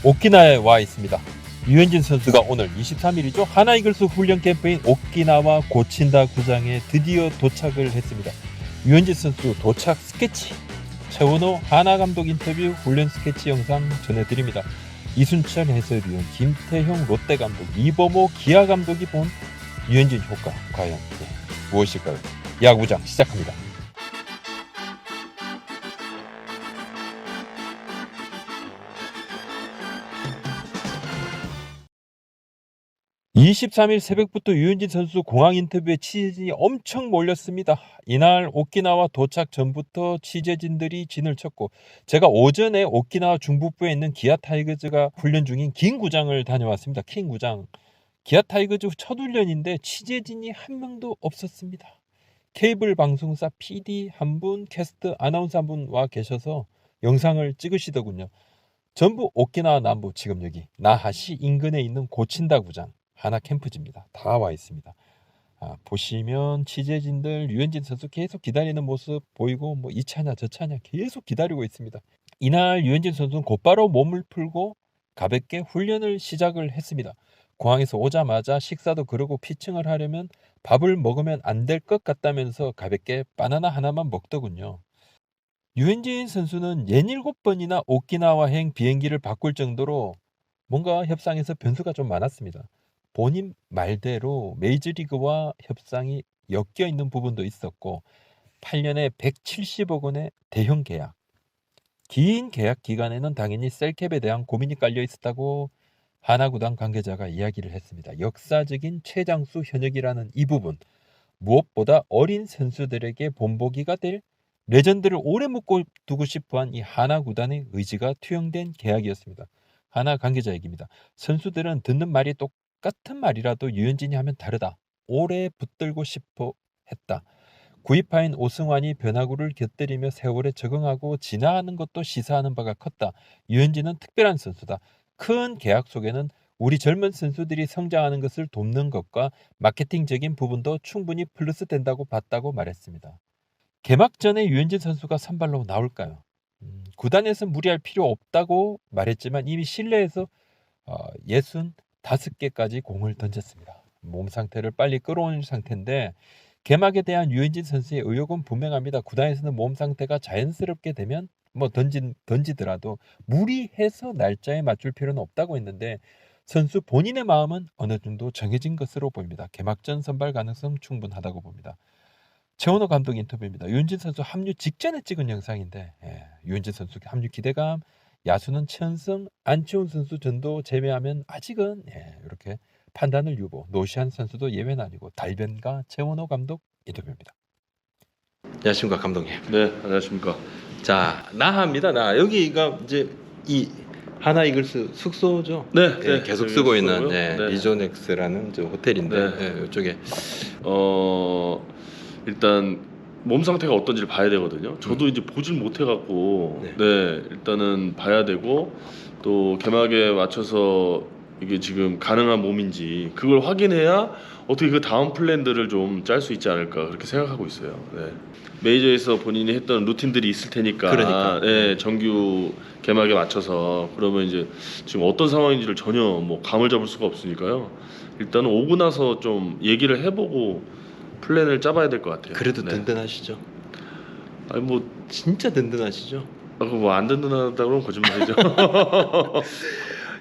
오키나와에 와 있습니다. 유현진 선수가 오늘 23일이죠. 하나이글스 훈련 캠프인 오키나와 고친다 구장에 드디어 도착을 했습니다. 유현진 선수 도착 스케치, 최원호 하나 감독 인터뷰 훈련 스케치 영상 전해드립니다. 이순철 해설위원, 김태형 롯데 감독, 이범호 기아 감독이 본 유현진 효과 과연 무엇일까요? 야구장 시작합니다. 23일 새벽부터 유현진 선수 공항 인터뷰에 취재진이 엄청 몰렸습니다. 이날 오키나와 도착 전부터 취재진들이 진을 쳤고, 제가 오전에 오키나와 중북부에 있는 기아 타이거즈가 훈련 중인 긴 구장을 다녀왔습니다. 킹 구장. 기아 타이거즈 첫 훈련인데 취재진이 한 명도 없었습니다. 케이블 방송사 PD 한 분, 캐스트 아나운서 한 분 와 계셔서 영상을 찍으시더군요. 전부 오키나와 남부, 지금 여기 나하시 인근에 있는 고친다 구장 하나 캠프지입니다. 다 와 있습니다. 보시면 취재진들 유현진 선수 계속 기다리는 모습 보이고, 뭐 이 차냐 저 차냐 계속 기다리고 있습니다. 이날 유현진 선수는 곧바로 몸을 풀고 가볍게 훈련을 시작을 했습니다. 공항에서 오자마자 식사도 그러고 피칭을 하려면 밥을 먹으면 안 될 것 같다면서 가볍게 바나나 하나만 먹더군요. 유현진 선수는 67번이나 오키나와행 비행기를 바꿀 정도로 뭔가 협상에서 변수가 좀 많았습니다. 본인 말대로 메이저리그와 협상이 엮여 있는 부분도 있었고, 8년에 170억 원의 대형 계약, 긴 계약 기간에는 당연히 셀캡에 대한 고민이 깔려 있었다고 하나구단 관계자가 이야기를 했습니다. 역사적인 최장수 현역이라는 이 부분, 무엇보다 어린 선수들에게 본보기가 될 레전드를 오래 묶고 두고 싶어한 이 하나구단의 의지가 투영된 계약이었습니다. 하나 관계자 얘기입니다. 선수들은 듣는 말이 똑같은 말이라도 유현진이 하면 다르다. 오래 붙들고 싶어 했다. 구입하인 오승환이 변화구를 곁들이며 세월에 적응하고 진화하는 것도 시사하는 바가 컸다. 유현진은 특별한 선수다. 큰 계약 속에는 우리 젊은 선수들이 성장하는 것을 돕는 것과 마케팅적인 부분도 충분히 플러스 된다고 봤다고 말했습니다. 개막 전에 유현진 선수가 선발로 나올까요? 구단에서 무리할 필요 없다고 말했지만 이미 실내에서 65개까지 공을 던졌습니다. 몸 상태를 빨리 끌어올릴 상태인데, 개막에 대한 유현진 선수의 의욕은 분명합니다. 구단에서는 몸 상태가 자연스럽게 되면 뭐 던지더라도 무리해서 날짜에 맞출 필요는 없다고 했는데, 선수 본인의 마음은 어느 정도 정해진 것으로 보입니다. 개막전 선발 가능성 충분하다고 봅니다. 최원호 감독 인터뷰입니다. 유현진 선수 합류 직전에 찍은 영상인데, 유현진 선수 합류 기대감, 야수는 최은성, 안치홍 선수 전도 제외하면 아직은 이렇게 판단을 유보. 노시안 선수도 예외는 아니고 달변가 최원호 감독 인터뷰입니다. 안녕하십니까 감독님. 네, 안녕하십니까. 자, 나하입니다. 나 여기가 이제 이 하나 이글스 숙소죠. 네, 계속 저기 쓰고 있는 숙소고요. 네. 리조넥스라는 저 호텔인데, 네. 이쪽에 일단 몸 상태가 어떤지를 봐야 되거든요. 저도 이제 보질 못해갖고 네. 네, 일단은 봐야 되고, 또 개막에 맞춰서 이게 지금 가능한 몸인지 그걸 확인해야 어떻게 그 다음 플랜들을 좀 짤 수 있지 않을까 그렇게 생각하고 있어요. 네. 메이저에서 본인이 했던 루틴들이 있을 테니까, 그러니까. 네, 정규 개막에 맞춰서 그러면 이제 지금 어떤 상황인지를 전혀 뭐 감을 잡을 수가 없으니까요. 일단은 오고 나서 좀 얘기를 해보고 플랜을 짜봐야 될 것 같아요. 그래도 네. 든든하시죠? 아니 뭐 진짜 든든하시죠? 그거 뭐 안 든든하다 그러면 거짓말이죠.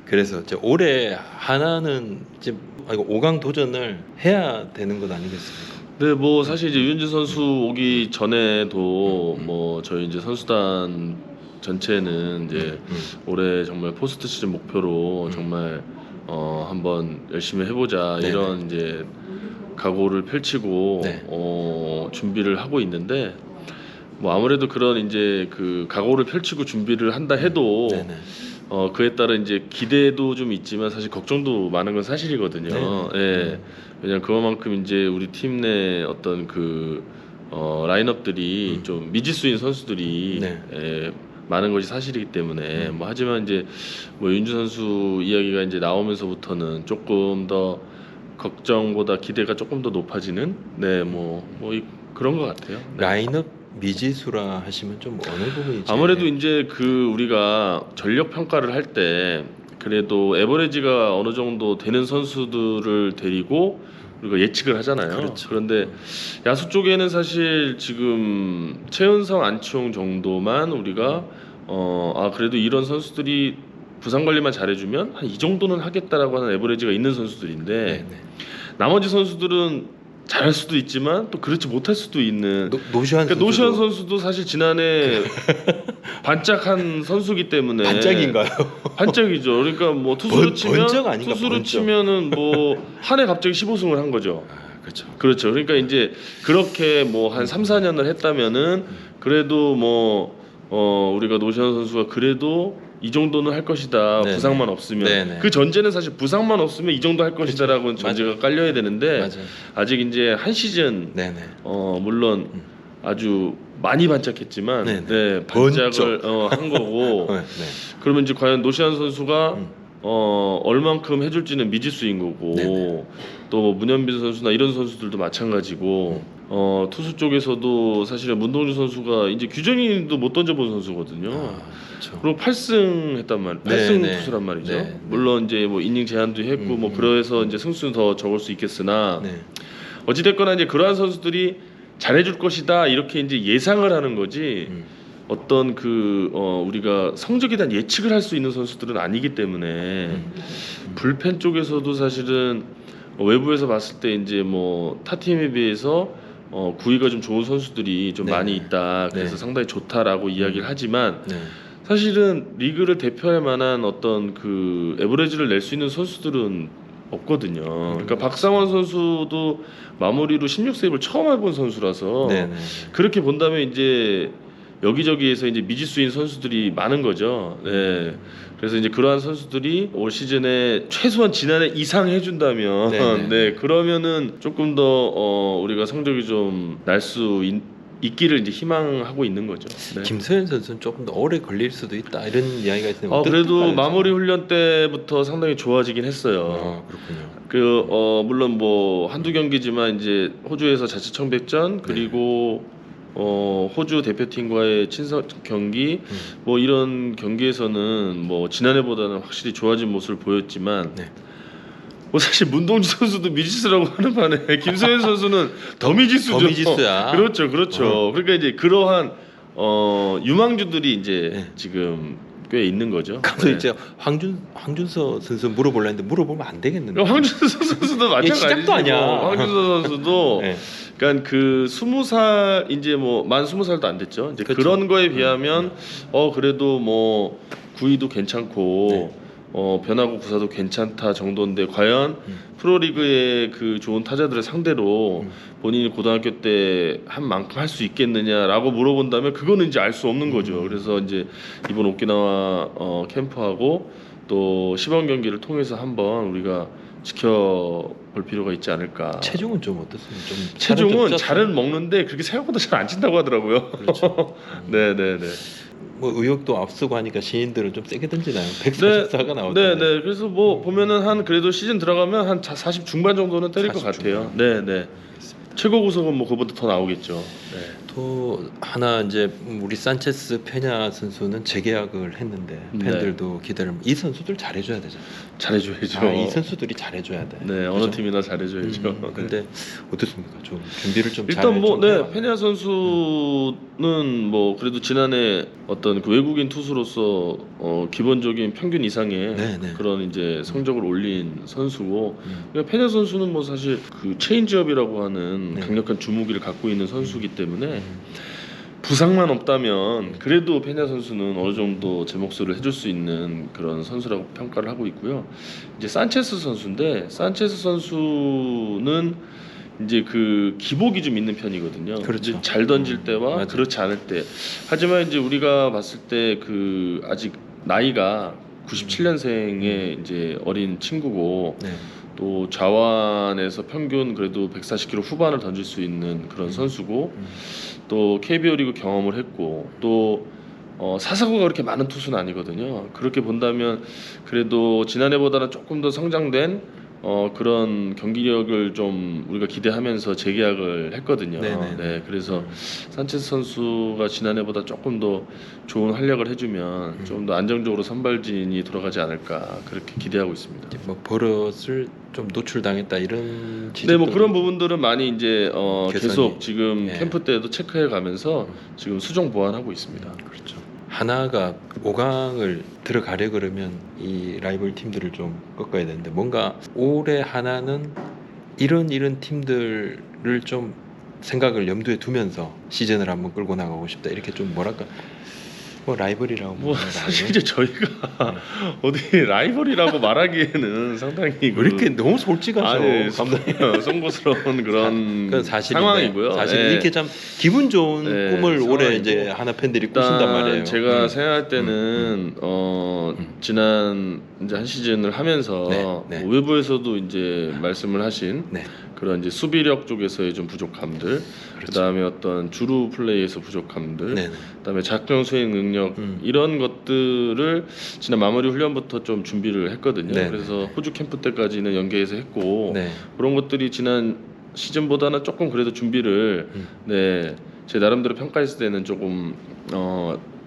그래서 이제 올해 하나는 이제 5강 도전을 해야 되는 것 아니겠습니까? 네, 뭐 사실 이제 유현진 선수 오기 전에도 뭐 저희 이제 선수단 전체는 이제 올해 정말 포스트 시즌 목표로 정말 한번 열심히 해보자 네네. 이런 이제 각오를 펼치고 네. 준비를 하고 있는데, 뭐 아무래도 그런 이제 그 각오를 펼치고 준비를 한다 해도 네네. 그에 따른 이제 기대도 좀 있지만 사실 걱정도 많은 건 사실이거든요. 예. 왜냐면 그만큼 이제 우리 팀 내 어떤 그 라인업들이 좀 미지수인 선수들이 네. 많은 것이 사실이기 때문에 뭐 하지만 이제 뭐 윤주 선수 이야기가 이제 나오면서부터는 조금 더 걱정보다 기대가 조금 더 높아지는 그런 것 같아요. 네. 라인업 미지수라 하시면 좀 어느 부분이 제일... 아무래도 이제 그 우리가 전력 평가를 할 때 그래도 에버리지가 어느 정도 되는 선수들을 데리고 우리가 예측을 하잖아요. 그렇죠. 그런데 야수 쪽에는 사실 지금 최은성, 안치홍 정도만 우리가 그래도 이런 선수들이 부상 관리만 잘해주면 한 이 정도는 하겠다라고 하는 에버리지가 있는 선수들인데 네, 네. 나머지 선수들은 잘할 수도 있지만 또 그렇지 못할 수도 있는. 노시환 그러니까 선수도 노시환 선수도 사실 지난해 반짝한 선수이기 때문에 반짝인가요? 반짝이죠. 그러니까 뭐 투수로 치면 번쩍 아닌가, 투수로 번쩍. 치면은 뭐 한 해 갑자기 15승을 한 거죠. 그렇죠. 그렇죠. 그러니까 이제 그렇게 뭐 한 3, 4년을 했다면은 그래도 우리가 노시환 선수가 그래도 이 정도는 할 것이다. 네네. 부상만 없으면. 네네. 그 전제는 사실 부상만 없으면 이 정도 할 것이다라고는 그렇죠. 전제가 깔려야 되는데 맞아요. 아직 이제 한 시즌 네네. 물론 아주 많이 반짝했지만 네네. 네, 반짝을 한 거고 네, 네. 그러면 이제 과연 노시환 선수가 음. 얼만큼 해줄지는 미지수인 거고 네네. 또 문현빈 선수나 이런 선수들도 마찬가지고 투수 쪽에서도 사실은 문동주 선수가 이제 규정이도 못 던져본 선수거든요. 그렇죠. 그리고 8승 했단 말, 네, 8승 네. 투수란 말이죠. 네, 네. 물론 이제 뭐 이닝 제한도 했고 뭐 그래서 이제 승수는 더 적을 수 있겠으나 네. 어찌 됐거나 이제 그러한 선수들이 잘해줄 것이다 이렇게 이제 예상을 하는 거지. 어떤 우리가 성적에 대한 예측을 할 수 있는 선수들은 아니기 때문에 불펜 쪽에서도 사실은 외부에서 봤을 때 이제 뭐 타 팀에 비해서 구위가 좀 좋은 선수들이 좀 네. 많이 있다. 그래서 네. 상당히 좋다라고 이야기를 하지만 네. 사실은 리그를 대표할 만한 어떤 그 에버리지를 낼 수 있는 선수들은 없거든요. 그러니까 박상원 선수도 마무리로 16세이브를 처음 해본 선수라서 네, 네. 그렇게 본다면 이제 여기저기에서 이제 미지수인 선수들이 많은 거죠. 네. 그래서 이제 그러한 선수들이 올 시즌에 최소한 지난해 이상 해준다면, 네네. 네, 그러면은 조금 더 우리가 성적이 좀 날 수 있기를 이제 희망하고 있는 거죠. 네. 김서현 선수는 조금 더 오래 걸릴 수도 있다 이런 이야기가 있는데 그래도 마무리 훈련 때부터 상당히 좋아지긴 했어요. 그렇군요. 물론 뭐 한두 경기지만 이제 호주에서 자체 청백전 그리고 호주 대표팀과의 친선 경기 뭐 이런 경기에서는 뭐 지난해보다는 확실히 좋아진 모습을 보였지만 네. 뭐 사실 문동주 선수도 미지수라고 하는 반에 김소연 선수는 더 미지수죠. 더 미지수야. 그렇죠. 그러니까 이제 그러한 유망주들이 이제 네. 지금 꽤 있는 거죠. 그래서 이제 황준서 선수 물어보려 했는데 물어보면 안 되겠는데. 황준서 선수도 마찬가지죠. 시작도 아니야. 황준서 선수도 네. 그러니까 그 20살 이제 뭐 만 20살도 안 됐죠. 이제 그렇죠. 그런 거에 비하면 그래도 뭐 구위도 괜찮고 변화구 구사도 괜찮다 정도인데 과연 프로리그의 그 좋은 타자들을 상대로 본인이 고등학교 때 한 만큼 할 수 있겠느냐라고 물어본다면 그거는 이제 알 수 없는 거죠. 그래서 이제 이번 오키나와 캠프하고 또 시범 경기를 통해서 한번 우리가 지켜볼 필요가 있지 않을까. 체중은 좀 어떻습니까? 좀 체중은 잘은 먹는데 그렇게 생각보다 잘 안 찐다고 하더라고요. 그렇죠. 네네네. 뭐 의욕도 앞서고 하니까 신인들은 좀 세게 던지나요? 144가 나오던데. 네네. 그래서 뭐 보면은 한 그래도 시즌 들어가면 한 40 중반 정도는 때릴 것 40 같아요. 네네. 최고 구속은 뭐 그보다 더 나오겠죠. 네. 또 하나 이제 우리 산체스 페냐 선수는 재계약을 했는데 팬들도 기대를 이 선수들 잘해줘야 되잖아요. 잘해줘야죠. 이 선수들이 잘해줘야 돼. 네, 그죠? 어느 팀이나 잘해줘야죠. 네. 근데 어떻습니까? 좀 준비를 좀 일단 뭐 잘 네, 페냐 선수는 뭐 그래도 지난해 어떤 그 외국인 투수로서 기본적인 평균 이상의 네, 네. 그런 이제 성적을 올린 선수고 그러니까 페냐 선수는 뭐 사실 그 체인지업이라고 하는 네. 강력한 주무기를 갖고 있는 선수이기 때문에 부상만 없다면 그래도 페냐 선수는 어느 정도 제 몫을 해줄 수 있는 그런 선수라고 평가를 하고 있고요. 이제 산체스 선수인데 산체스 선수는 이제 그 기복이 좀 있는 편이거든요. 그렇죠. 이제 잘 던질 때와 맞아요. 그렇지 않을 때. 하지만 이제 우리가 봤을 때 그 아직 나이가 97년생의 이제 어린 친구고 네. 또 자완에서 평균 그래도 140km 후반을 던질 수 있는 그런 선수고 또 KBO 리그 경험을 했고 또 사사구가 그렇게 많은 투수는 아니거든요. 그렇게 본다면 그래도 지난해보다는 조금 더 성장된 그런 경기력을 좀 우리가 기대하면서 재계약을 했거든요. 네네. 네, 그래서 산체스 선수가 지난해보다 조금 더 좋은 활약을 해주면 좀 더 안정적으로 선발진이 돌아가지 않을까 그렇게 기대하고 있습니다. 이제 뭐 버릇을 좀 노출당했다 이런 네, 뭐 지적도 그런 부분들은 많이 이제 개선이. 계속 지금 예. 캠프 때도 체크해 가면서 지금 수정 보완하고 있습니다. 그렇죠. 하나가 5강을 들어가려 그러면 이 라이벌 팀들을 좀 꺾어야 되는데 뭔가 올해 하나는 이런 팀들을 좀 생각을 염두에 두면서 시즌을 한번 끌고 나가고 싶다 이렇게 좀 뭐랄까 뭐 라이벌이라고 뭐 라이벌? 사실 이제 저희가 어디 라이벌이라고 말하기에는 상당히 왜 이렇게 너무 솔직하죠? 아니 감독님. 송구스러운 그런 그건 사실인데, 상황이고요. 사실 예. 이렇게 참 기분 좋은 네, 꿈을 올해 상황이고. 이제 하나 팬들이 꾸신단 말이에요. 일단 제가 생각할 때는 지난 이제 한 시즌을 하면서 네, 네. 뭐 외부에서도 이제 말씀을 하신 네. 그런 이제 수비력 쪽에서의 좀 부족함들, 그렇죠. 그다음에 어떤 주루 플레이에서 부족함들, 네. 그다음에 작전 수행 능력 이런 것들을 지난 마무리 훈련부터 좀 준비를 했거든요. 네. 그래서 호주 캠프 때까지는 연계해서 했고 네. 그런 것들이 지난 시즌보다는 조금 그래도 준비를 네, 제 나름대로 평가했을 때는 조금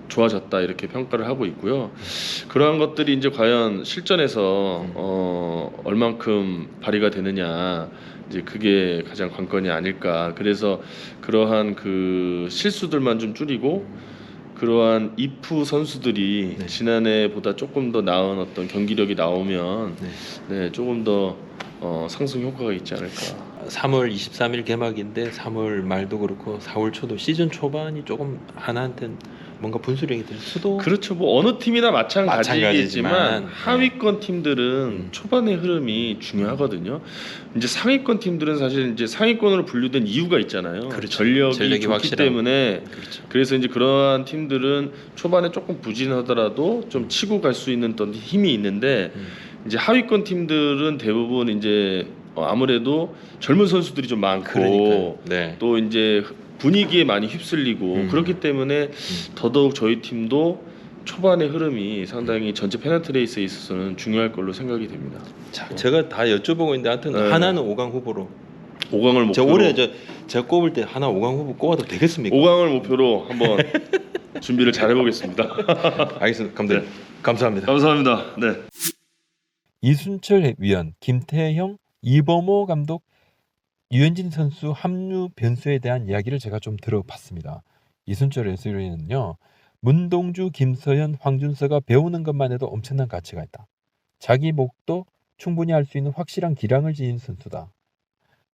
좋아졌다 이렇게 평가를 하고 있고요. 그러한 것들이 이제 과연 실전에서 얼만큼 발휘가 되느냐 이제 그게 가장 관건이 아닐까. 그래서 그러한 그 실수들만 좀 줄이고 그러한 이프 선수들이 네. 지난해보다 조금 더 나은 어떤 경기력이 나오면 네, 조금 더 상승 효과가 있지 않을까. 3월 23일 개막인데 3월 말도 그렇고 4월 초도 시즌 초반이 조금 하나한테는 뭔가 분수령이 될 수도. 그렇죠. 뭐 어느 팀이나 마찬가지겠지만 마찬가지지만, 하위권 팀들은 초반의 흐름이 중요하거든요. 이제 상위권 팀들은 사실 이제 상위권으로 분류된 이유가 있잖아요. 그렇죠. 전력이 전력이 좋기 확실한. 때문에 그렇죠. 그래서 이제 그러한 팀들은 초반에 조금 부진하더라도 좀 치고 갈 수 있는 어떤 힘이 있는데 이제 하위권 팀들은 대부분 이제 아무래도 젊은 선수들이 좀 많고 그러니까요. 네. 또 이제 분위기에 많이 휩쓸리고 그렇기 때문에 더더욱 저희 팀도 초반의 흐름이 상당히 전체 페널티 레이스에 있어서는 중요할 걸로 생각이 됩니다. 자, 제가 다 여쭤보고 있는데 하여튼 네. 하나는 5강 후보로. 5강을 목표로 저 올해 제가 꼽을 때 하나 5강 후보 꼽아도 되겠습니까? 5강을 목표로 한번 준비를 잘 해보겠습니다. 알겠습니다. 감독님. 네. 감사합니다. 감사합니다. 네. 이순철 위원, 김태형, 이범호 감독, 유현진 선수 합류 변수에 대한 이야기를 제가 좀 들어봤습니다. 이순철 해설위원은요, 문동주, 김서현, 황준서가 배우는 것만 해도 엄청난 가치가 있다. 자기 목도 충분히 할 수 있는 확실한 기량을 지닌 선수다.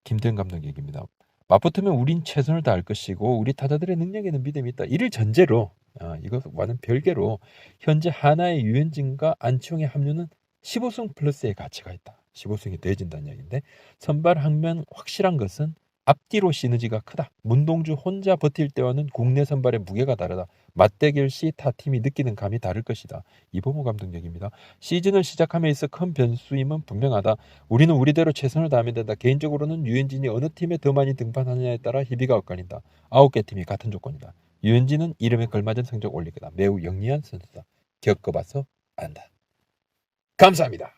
김태형 감독 얘기입니다. 맞붙으면 우린 최선을 다할 것이고 우리 타자들의 능력에는 믿음이 있다. 이를 전제로 이것과는 별개로 현재 하나의 유현진과 안치홍의 합류는 15승 플러스의 가치가 있다. 15승이 돼진다는 이야기인데 선발 항면 확실한 것은 앞뒤로 시너지가 크다. 문동주 혼자 버틸 때와는 국내 선발의 무게가 다르다. 맞대결 시 타 팀이 느끼는 감이 다를 것이다. 이범호 감독 얘기입니다. 시즌을 시작함에 있어 큰 변수임은 분명하다. 우리는 우리대로 최선을 다하면 된다. 개인적으로는 유현진이 어느 팀에 더 많이 등판하느냐에 따라 희비가 엇갈린다. 9개 팀이 같은 조건이다. 유현진은 이름에 걸맞은 성적 올릴 거다. 매우 영리한 선수다. 겪어봐서 안다. 감사합니다.